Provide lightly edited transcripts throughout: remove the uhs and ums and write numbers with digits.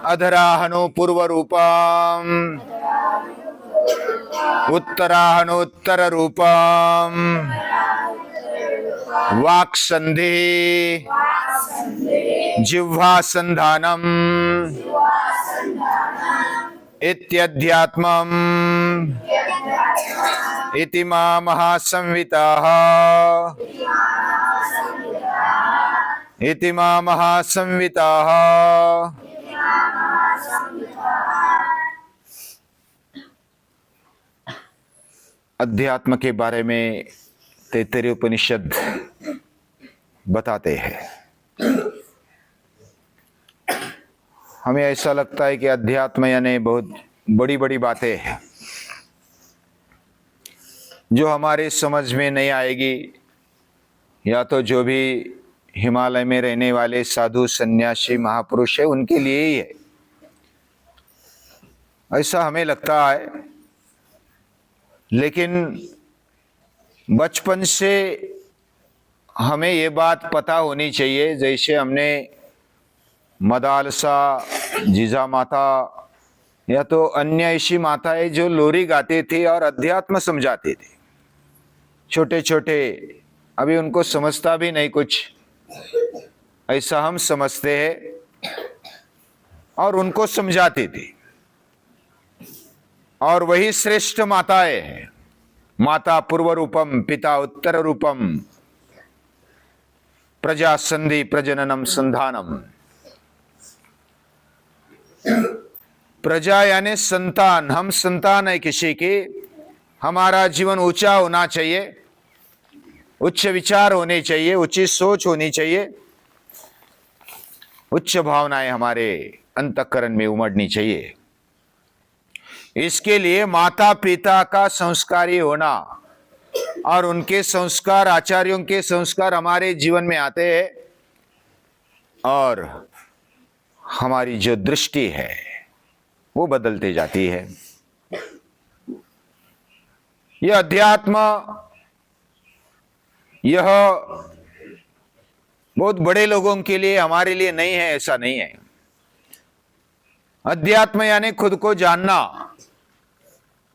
अधराहनो पूर्वरूपम् उत्तराहनोत्तर रूपम् वाक्सन्धि जिह्वासन्धानम् इत्यध्यात्मम् इति मा महासंविताः इति मा महासंविताः। अध्यात्म के बारे में तैत्तिरीय उपनिषद बताते हैं। हमें ऐसा लगता है कि अध्यात्म यानी बहुत बड़ी बड़ी बातें हैं जो हमारे समझ में नहीं आएगी, या तो जो भी हिमालय में रहने वाले साधु सन्यासी महापुरुष है उनके लिए ही है, ऐसा हमें लगता है। लेकिन बचपन से हमें ये बात पता होनी चाहिए, जैसे हमने मदालसा जीजा माता या तो अन्य ऐसी माताएं जो लोरी गाते थे और अध्यात्म समझाते थे, छोटे छोटे, अभी उनको समझता भी नहीं कुछ, ऐसा हम समझते हैं, और उनको समझाते थे। और वही श्रेष्ठ माताएं हैं। माता पूर्व रूपम पिता उत्तर रूपम प्रजा संधि प्रजननम संधानम। प्रजा यानी संतान, हम संतान है किसी की। हमारा जीवन ऊंचा होना चाहिए, उच्च विचार होने चाहिए, उच्च सोच होनी चाहिए, उच्च भावनाएं हमारे अंतःकरण में उमड़नी चाहिए। इसके लिए माता पिता का संस्कारी होना और उनके संस्कार, आचार्यों के संस्कार हमारे जीवन में आते हैं, और हमारी जो दृष्टि है वो बदलती जाती है। यह अध्यात्म, यह बहुत बड़े लोगों के लिए, हमारे लिए नहीं है, ऐसा नहीं है। अध्यात्म यानी खुद को जानना,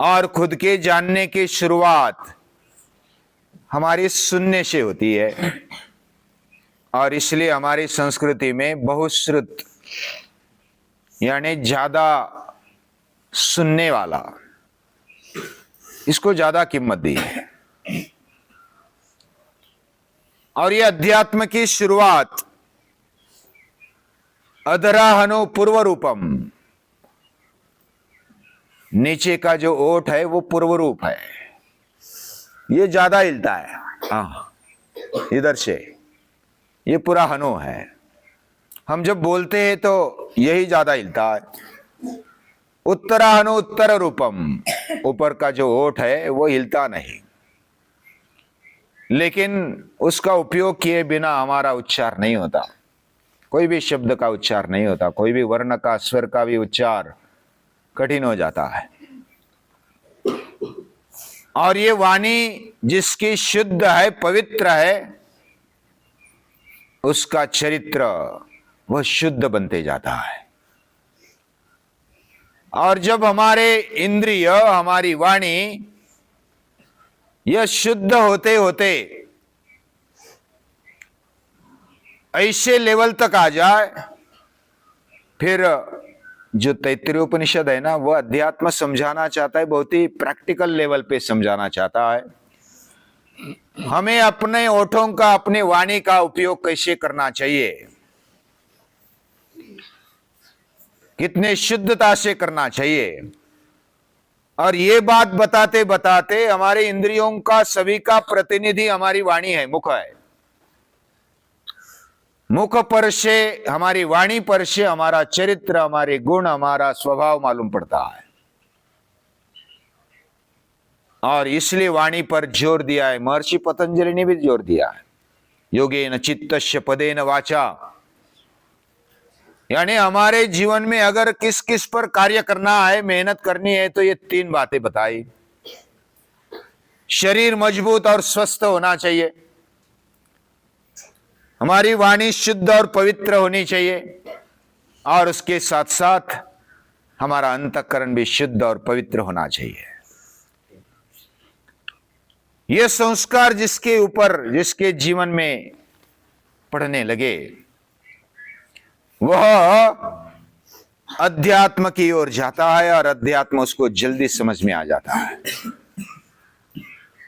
और खुद के जानने की शुरुआत हमारी सुनने से होती है। और इसलिए हमारी संस्कृति में बहुश्रुत यानी ज्यादा सुनने वाला, इसको ज्यादा कीमत दी है। और यह अध्यात्म की शुरुआत अधराहनो पूर्व रूपम, नीचे का जो ओठ है वो पूर्व रूप है, ये ज्यादा हिलता है। हाँ, इधर से ये पूरा हनो है। हम जब बोलते हैं तो यही ज्यादा हिलता है। उत्तराहनो उत्तर रूपम, ऊपर का जो ओठ है वो हिलता नहीं, लेकिन उसका उपयोग किए बिना हमारा उच्चार नहीं होता, कोई भी शब्द का उच्चार नहीं होता, कोई भी वर्ण का, स्वर का भी उच्चार कठिन हो जाता है। और ये वाणी जिसकी शुद्ध है, पवित्र है, उसका चरित्र वह शुद्ध बनते जाता है। और जब हमारे इंद्रिय, हमारी वाणी यह शुद्ध होते होते ऐसे लेवल तक आ जाए, फिर जो तैत्तिरीय उपनिषद है ना, वह अध्यात्म समझाना चाहता है, बहुत ही प्रैक्टिकल लेवल पे समझाना चाहता है। हमें अपने ओठों का, अपने वाणी का उपयोग कैसे करना चाहिए, कितने शुद्धता से करना चाहिए। और ये बात बताते बताते हमारे इंद्रियों का सभी का प्रतिनिधि हमारी वाणी है, मुख है। मुख पर से, हमारी वाणी पर से हमारा चरित्र, हमारे गुण, हमारा स्वभाव मालूम पड़ता है। और इसलिए वाणी पर जोर दिया है, महर्षि पतंजलि ने भी जोर दिया है। योगेन चित्तस्य पदेन वाचा, यानी हमारे जीवन में अगर किस किस पर कार्य करना है, मेहनत करनी है, तो ये तीन बातें बताई। शरीर मजबूत और स्वस्थ होना चाहिए, हमारी वाणी शुद्ध और पवित्र होनी चाहिए, और उसके साथ साथ हमारा अंतःकरण भी शुद्ध और पवित्र होना चाहिए। यह संस्कार जिसके ऊपर, जिसके जीवन में पढ़ने लगे, वह अध्यात्म की ओर जाता है, और अध्यात्म उसको जल्दी समझ में आ जाता है।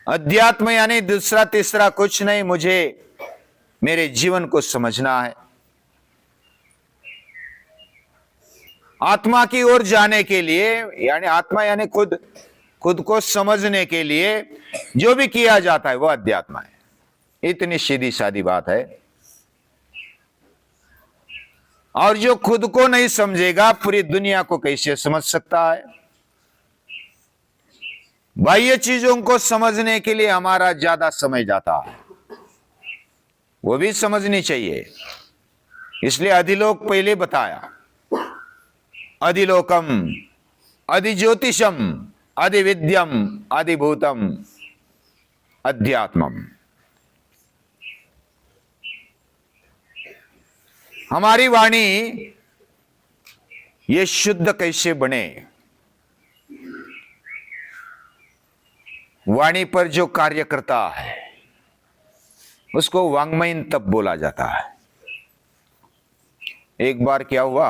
अध्यात्म यानी दूसरा तीसरा कुछ नहीं, मुझे मेरे जीवन को समझना है। आत्मा की ओर जाने के लिए, यानी आत्मा यानी खुद को समझने के लिए जो भी किया जाता है वह अध्यात्म है। इतनी सीधी सादी बात है। और जो खुद को नहीं समझेगा, पूरी दुनिया को कैसे समझ सकता है? बाह्य चीजों को समझने के लिए हमारा ज्यादा समय जाता है, वो भी समझनी चाहिए। इसलिए अधिलोक पहले बताया, अधिलोकम, अधिज्योतिषम, अधिविद्यम, अधिभूतम, अध्यात्मम। हमारी वाणी ये शुद्ध कैसे बने? वाणी पर जो कार्य करता है उसको वांग्मयीन तप बोला जाता है। एक बार क्या हुआ,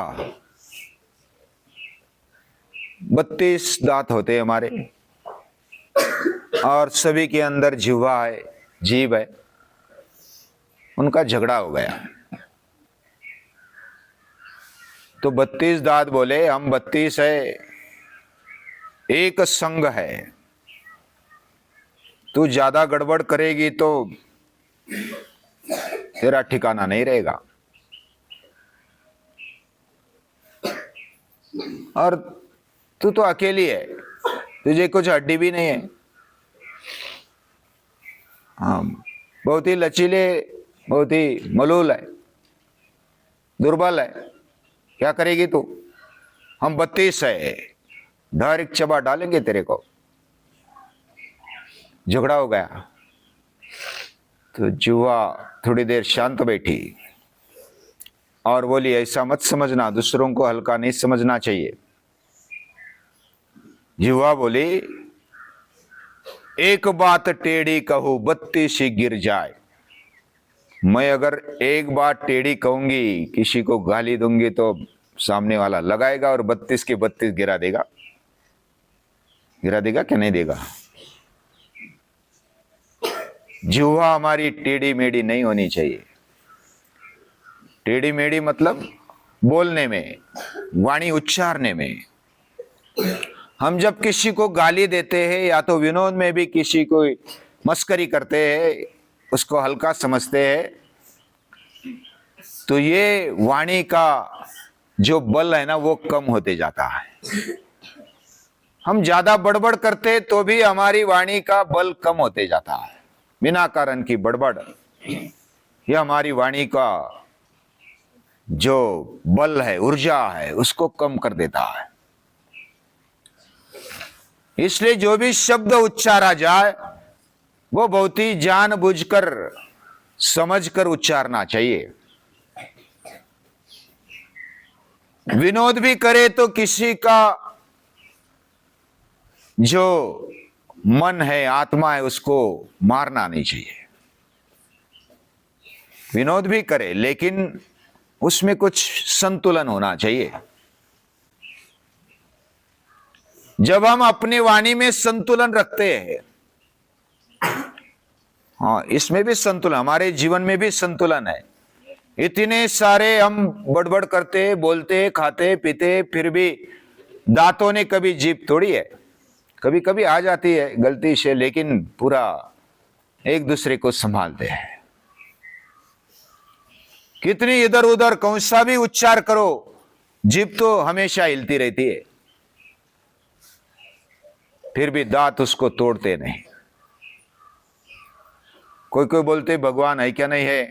32 दांत होते हमारे, और सभी के अंदर जिह्वा है, जीभ है। उनका झगड़ा हो गया, तो 32 दांत बोले हम 32 है, एक संघ है, तू ज्यादा गड़बड़ करेगी तो तेरा ठिकाना नहीं रहेगा, और तू तो अकेली है, तुझे कुछ हड्डी भी नहीं है। हाँ, बहुत ही लचीले, बहुत ही मलूल है, दुर्बल है, क्या करेगी तू? हम 32 है, डायरेक्ट चबा डालेंगे तेरे को। झगड़ा हो गया, तो जुआ थोड़ी देर शांत बैठी और बोली, ऐसा मत समझना, दूसरों को हल्का नहीं समझना चाहिए। जुआ बोली, एक बात टेढ़ी कहूं 32 ही गिर जाए। मैं अगर एक बात टेढ़ी कहूंगी, किसी को गाली दूंगी, तो सामने वाला लगाएगा और 32 के 32 गिरा देगा। गिरा देगा क्या नहीं देगा? जुआ हमारी टेढ़ी मेढ़ी नहीं होनी चाहिए। टेढ़ी मेढ़ी मतलब बोलने में, वाणी उच्चारने में। हम जब किसी को गाली देते हैं या तो विनोद में भी किसी को मस्करी करते हैं, उसको हल्का समझते हैं, तो ये वाणी का जो बल है ना वो कम होते जाता है। हम ज्यादा बड़बड़ करते तो भी हमारी वाणी का बल कम होते जाता है। बिना कारण की बड़बड़ यह हमारी वाणी का जो बल है, ऊर्जा है, उसको कम कर देता है। इसलिए जो भी शब्द उच्चारा जाए वो बहुत ही जानबूझकर, समझकर उच्चारना चाहिए। विनोद भी करे तो किसी का जो मन है, आत्मा है, उसको मारना नहीं चाहिए। विनोद भी करे लेकिन उसमें कुछ संतुलन होना चाहिए। जब हम अपनी वाणी में संतुलन रखते हैं, हाँ, इसमें भी संतुलन, हमारे जीवन में भी संतुलन है। इतने सारे हम बड़बड़ करते, बोलते, खाते, पीते, फिर भी दांतों ने कभी जीभ तोड़ी है? कभी कभी आ जाती है गलती से, लेकिन पूरा एक दूसरे को संभालते हैं। कितनी इधर उधर कौन सा भी उच्चार करो, जीभ तो हमेशा हिलती रहती है, फिर भी दांत उसको तोड़ते नहीं। कोई कोई बोलते भगवान है क्या नहीं है।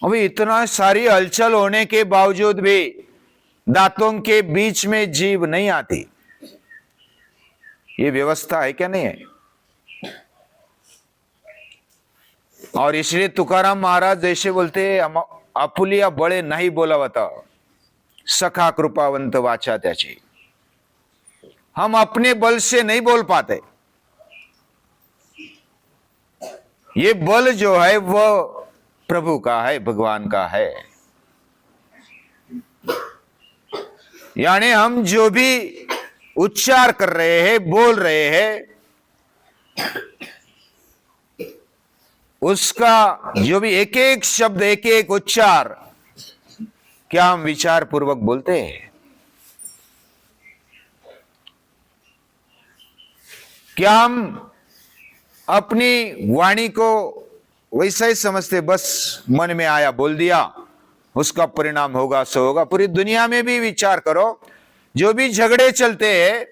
अभी इतना सारी हलचल होने के बावजूद भी दांतों के बीच में जीभ नहीं आती, ये व्यवस्था है क्या नहीं है? और इसलिए तुकाराम महाराज जैसे बोलते, आपुलिया बळे नाही बोलावत, सखा कृपावंत वाचा त्याची। हम अपने बल से नहीं बोल पाते। ये बल जो है वो प्रभु का है, भगवान का है। यानी हम जो भी उच्चार कर रहे हैं, बोल रहे हैं, उसका जो भी एक एक शब्द, एक एक उच्चार, क्या हम विचार पूर्वक बोलते हैं? क्या हम अपनी वाणी को वैसा ही समझते, बस मन में आया बोल दिया, उसका परिणाम होगा सो होगा? पूरी दुनिया में भी विचार करो, जो भी झगड़े चलते हैं,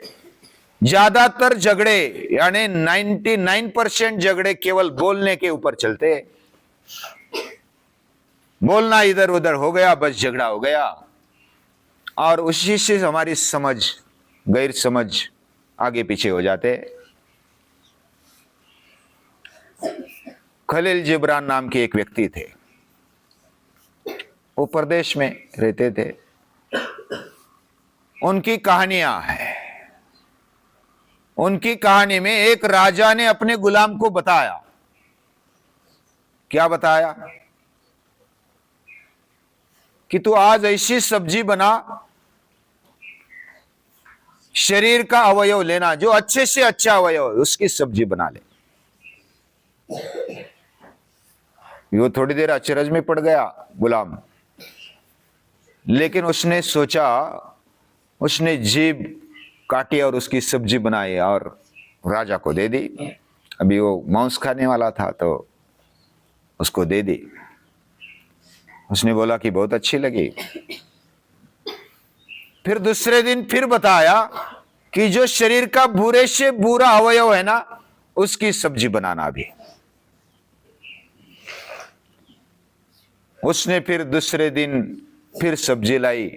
ज्यादातर झगड़े यानी 99% झगड़े केवल बोलने के ऊपर चलते हैं। बोलना इधर उधर हो गया, बस झगड़ा हो गया, और उसी से हमारी समझ, गैर समझ आगे पीछे हो जाते। खलील जिब्रान नाम के एक व्यक्ति थे, वो प्रदेश में रहते थे। उनकी कहानियां हैं। उनकी कहानी में एक राजा ने अपने गुलाम को बताया। क्या बताया? कि तू आज ऐसी सब्जी बना, शरीर का अवयव लेना, जो अच्छे से अच्छा अवयव है उसकी सब्जी बना ले। वो थोड़ी देर अचरज में पड़ गया गुलाम, लेकिन उसने सोचा, उसने जीभ काटी और उसकी सब्जी बनाई और राजा को दे दी। अभी वो मांस खाने वाला था तो उसको दे दी। उसने बोला कि बहुत अच्छी लगी। फिर दूसरे दिन फिर बताया कि जो शरीर का बुरे से बुरा अवयव है ना, उसकी सब्जी बनाना भी। उसने फिर दूसरे दिन फिर सब्जी लाई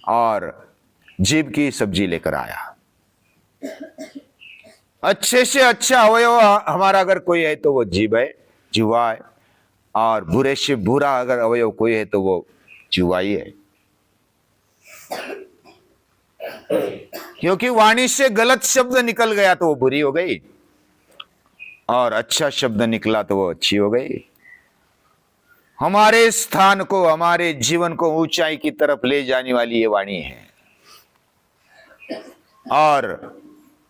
और जीभ की सब्जी लेकर आया। अच्छे से अच्छा अवयव हमारा अगर कोई है तो वो जीभ है, जिह्वा है, और बुरे से बुरा अगर अवयव कोई है तो वो जिह्वा ही है। क्योंकि वाणी से गलत शब्द निकल गया तो वो बुरी हो गई, और अच्छा शब्द निकला तो वो अच्छी हो गई। हमारे स्थान को, हमारे जीवन को ऊंचाई की तरफ ले जाने वाली ये वाणी है, और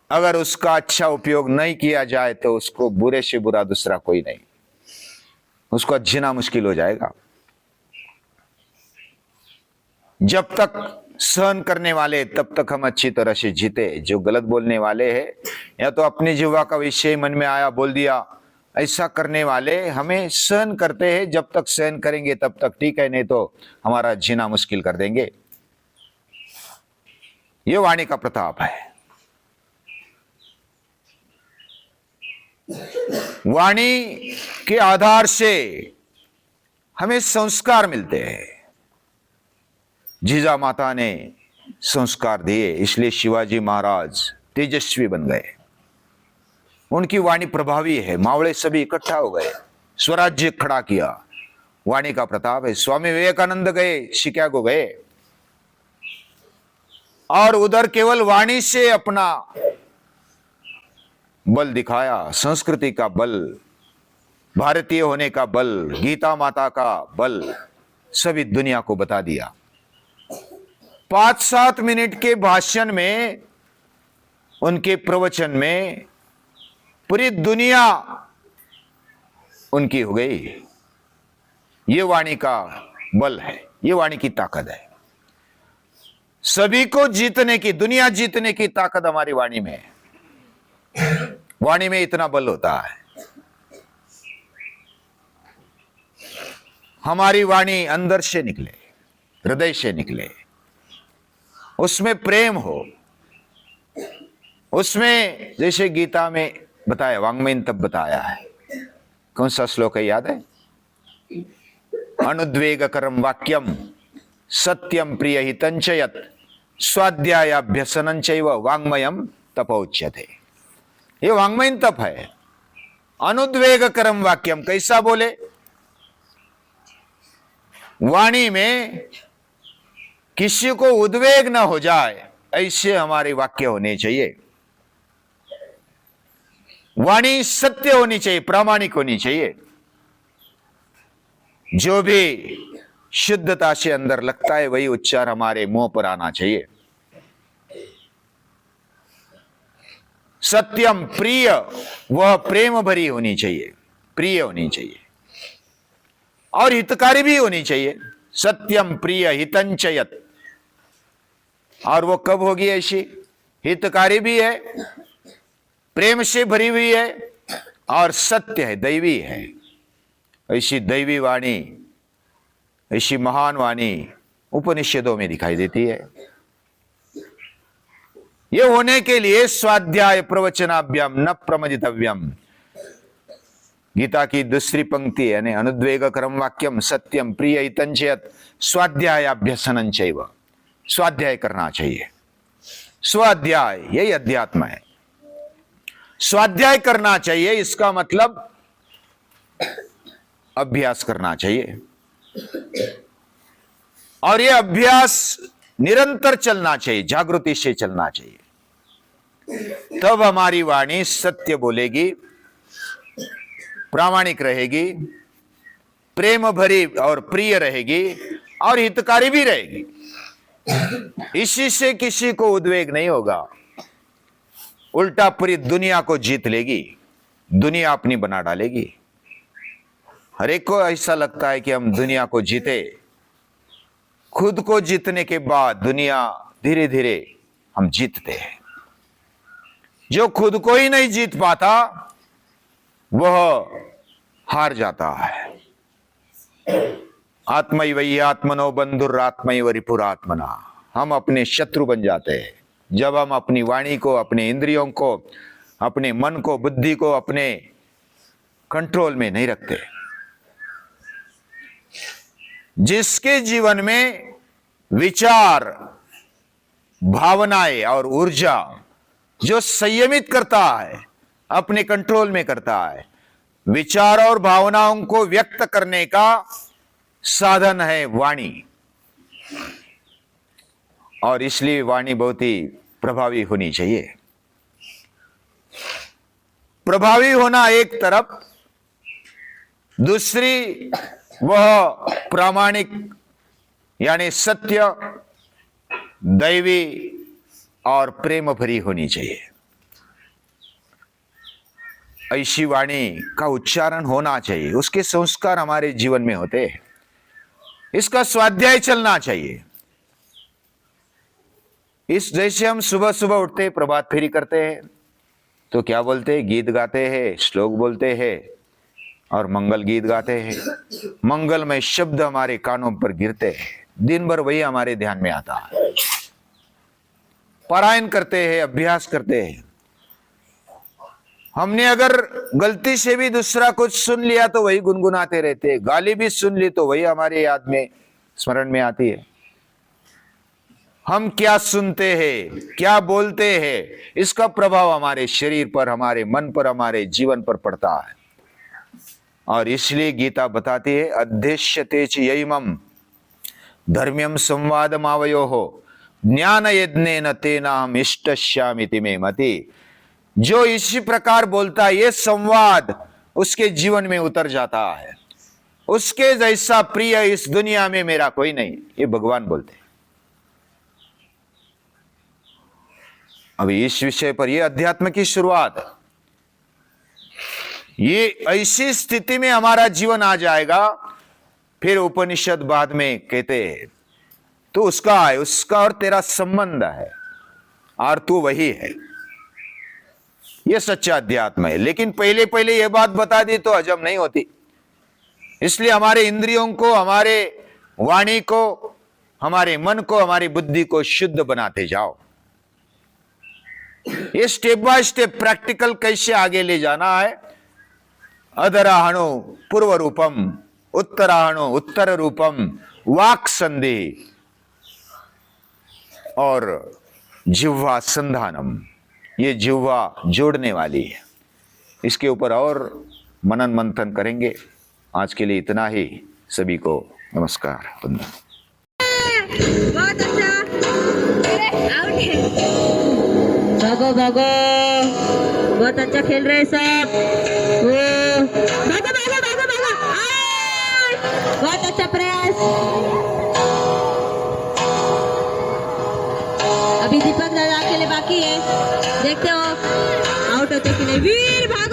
अगर उसका अच्छा उपयोग नहीं किया जाए तो उसको बुरे से बुरा दूसरा कोई नहीं, उसको जीना मुश्किल हो जाएगा। जब तक सहन करने वाले तब तक हम अच्छी तरह से जीते। जो गलत बोलने वाले हैं, या तो अपनी जीवा का विषय मन में आया बोल दिया, ऐसा करने वाले हमें सहन करते हैं। जब तक सहन करेंगे तब तक ठीक है, नहीं तो हमारा जीना मुश्किल कर देंगे। ये वाणी का प्रताप है। वाणी के आधार से हमें संस्कार मिलते हैं। जीजा माता ने संस्कार दिए, इसलिए शिवाजी महाराज तेजस्वी बन गए। उनकी वाणी प्रभावी है। मावड़े सभी इकट्ठा हो गए, स्वराज्य खड़ा किया। वाणी का प्रताप है। स्वामी विवेकानंद गए, शिकागो गए, और उधर केवल वाणी से अपना बल दिखाया। संस्कृति का बल, भारतीय होने का बल, गीता माता का बल सभी दुनिया को बता दिया। 5-7 मिनट के भाषण में, उनके प्रवचन में पूरी दुनिया उनकी हो गई। ये वाणी का बल है, ये वाणी की ताकत है। सभी को जीतने की, दुनिया जीतने की ताकत हमारी वाणी में है। वाणी में इतना बल होता है। हमारी वाणी अंदर से निकले, हृदय से निकले, उसमें प्रेम हो, उसमें जैसे गीता में बताया, वाङ्मयीन तब बताया है। कौन सा श्लोक है, याद है? अनुद्वेगकरम वाक्यम सत्यम प्रिय हितंच यत् स्वाध्यायाभ्यसनं चैव वाङ्मयम तपोच्यते। ये वाङ्मयीन तप है। अनुद्वेगकरम वाक्यम, कैसा बोले? वाणी में किसी को उद्वेग न हो जाए ऐसे हमारे वाक्य होने चाहिए। वाणी सत्य होनी चाहिए, प्रामाणिक होनी चाहिए। जो भी शुद्धता से अंदर लगता है वही उच्चार हमारे मुंह पर आना चाहिए। सत्यम प्रिय, वह प्रेम भरी होनी चाहिए, प्रिय होनी चाहिए और हितकारी भी होनी चाहिए। सत्यम प्रिय हितंचयत, और वो कब होगी ऐसी? हितकारी भी है, प्रेम से भरी हुई है और सत्य है, दैवी है। ऐसी दैवी वाणी, ऐसी महान वाणी उपनिषदों में दिखाई देती है। ये होने के लिए स्वाध्याय प्रवचनाभ्याम न प्रमदितव्यम, गीता की दूसरी पंक्ति है, यानी अनुद्वेगकरम वाक्यम सत्यम प्रिय हितंचयत स्वाध्यायाभ्यसनं चैव, स्वाध्याय करना चाहिए। स्वाध्याय यही अध्यात्म है, स्वाध्याय करना चाहिए। इसका मतलब अभ्यास करना चाहिए और यह अभ्यास निरंतर चलना चाहिए, जागृति से चलना चाहिए। तब हमारी वाणी सत्य बोलेगी, प्रामाणिक रहेगी, प्रेम भरी और प्रिय रहेगी और हितकारी भी रहेगी। इसी से किसी को उद्वेग नहीं होगा, उल्टा पूरी दुनिया को जीत लेगी, दुनिया अपनी बना डालेगी। हर एक को ऐसा लगता है कि हम दुनिया को जीते। खुद को जीतने के बाद दुनिया धीरे धीरे हम जीतते हैं। जो खुद को ही नहीं जीत पाता वह हार जाता है। आत्मैवै आत्मनो बंधुरात्मैव रिपुरात्मना, हम अपने शत्रु बन जाते हैं जब हम अपनी वाणी को, अपने इंद्रियों को, अपने मन को, बुद्धि को अपने कंट्रोल में नहीं रखते। जिसके जीवन में विचार, भावनाएं और ऊर्जा जो संयमित करता है, अपने कंट्रोल में करता है, विचार और भावनाओं को व्यक्त करने का साधन है वाणी। और इसलिए वाणी बहुत ही प्रभावी होनी चाहिए। प्रभावी होना एक तरफ, दूसरी वह प्रामाणिक यानी सत्य, दैवी और प्रेम भरी होनी चाहिए। ऐसी वाणी का उच्चारण होना चाहिए, उसके संस्कार हमारे जीवन में होते हैं। इसका स्वाध्याय चलना चाहिए। इस जैसे हम सुबह सुबह उठते, प्रभात फेरी करते हैं तो क्या बोलते हैं? गीत गाते हैं, श्लोक बोलते हैं और मंगल गीत गाते हैं। मंगलमय शब्द हमारे कानों पर गिरते हैं, दिन भर वही हमारे ध्यान में आता है। पारायण करते हैं, अभ्यास करते हैं। हमने अगर गलती से भी दूसरा कुछ सुन लिया तो वही गुनगुनाते रहते हैं। गाली भी सुन ली तो वही हमारे याद में, स्मरण में आती है। हम क्या सुनते हैं, क्या बोलते हैं, इसका प्रभाव हमारे शरीर पर, हमारे मन पर, हमारे जीवन पर पड़ता है। और इसलिए गीता बताती है, अध्यक्ष्यते च यैमं धर्म्यम संवादमावयोः ज्ञान यज्ञेन तेनाहम् इष्टस्यामिति मे मति। जो इसी प्रकार बोलता है, ये संवाद उसके जीवन में उतर जाता है। उसके जैसा प्रिय इस दुनिया में मेरा कोई नहीं, ये भगवान बोलते हैं। अभी इस विषय पर, यह अध्यात्म की शुरुआत है। ये ऐसी स्थिति में हमारा जीवन आ जाएगा, फिर उपनिषद बाद में कहते हैं तो उसका है, उसका और तेरा संबंध है और तू वही है। यह सच्चा अध्यात्म है। लेकिन पहले पहले यह बात बता दी तो हजम नहीं होती। इसलिए हमारे इंद्रियों को, हमारे वाणी को, हमारे मन को, हमारी बुद्धि को शुद्ध बनाते जाओ। ये स्टेप बाय स्टेप प्रैक्टिकल कैसे आगे ले जाना है। अधराहणो पूर्व रूपम, उत्तराहणो उत्तर रूपम, वाक् संधि और जिह्वा संधानम। ये जिह्वा जोड़ने वाली है। इसके ऊपर और मनन मंथन करेंगे। आज के लिए इतना ही। सभी को नमस्कार, वंदन। बहुत अच्छा, आउट है। भागो भागो, बहुत अच्छा खेल रहे सब। भागो भागो भागो भागो, आउट। बहुत अच्छा प्रयास। अभी दीपक दादा के लिए बाकी है, देखते हो आउट होते कि नहीं। वीर भागो।